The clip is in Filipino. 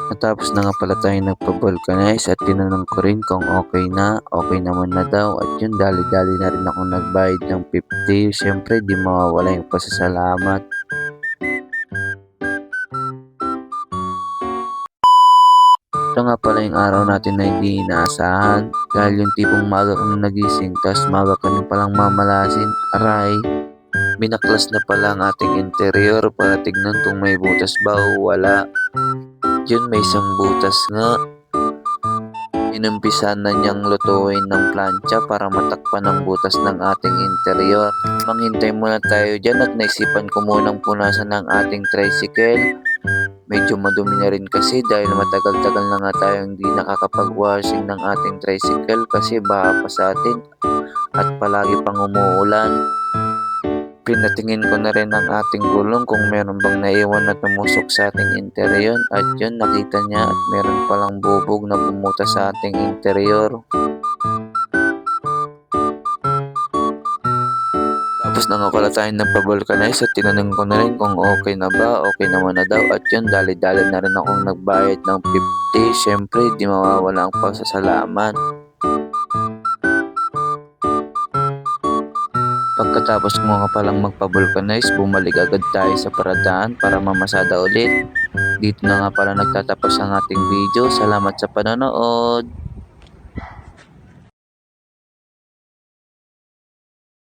Natapos na nga pala tayong nagpa-vulcanize at tinanong ko rin kung okay na, okay naman na daw at yun dali-dali na rin akong nagbayad ng 50. Siyempre di mawawala yung pasasalamat. Ito nga pala yung araw natin na hindi inaasahan dahil yung tipong maga kang nagising tas maga ka rin palang mamalasin. Aray, binaklas na pala ang ating interior para tignan kung may butas ba o wala. Yun may isang butas nga. Inumpisahan na niyang lutuin ng plancha para matakpan ang butas ng ating interior. Manghintay muna tayo dyan at naisipan ko munang punasan ng ating tricycle. Medyo madumi na rin kasi dahil matagal-tagal na nga tayo hindi nakakapag-washing ng ating tricycle kasi baha pa sa atin at palagi pang umuulan. Pinatingin ko na rin ang ating gulong kung meron bang naiwan na tumusok sa ating interior at yun nakita niya at meron palang bubog na bumuta sa ating interior. Tapos na nga pala tayong nagpa-vulcanize at tinanong ko na rin kung okay na ba, okay naman na daw at yun dali-dali na rin akong nagbayad ng 50. Siyempre di mawawala ang pasasalamat. Pagkatapos ko nga palang magpa-vulcanize, bumalik agad tayo sa paradaan para mamasada ulit. Dito na nga pala nagtatapos ang ating video. Salamat sa panonood!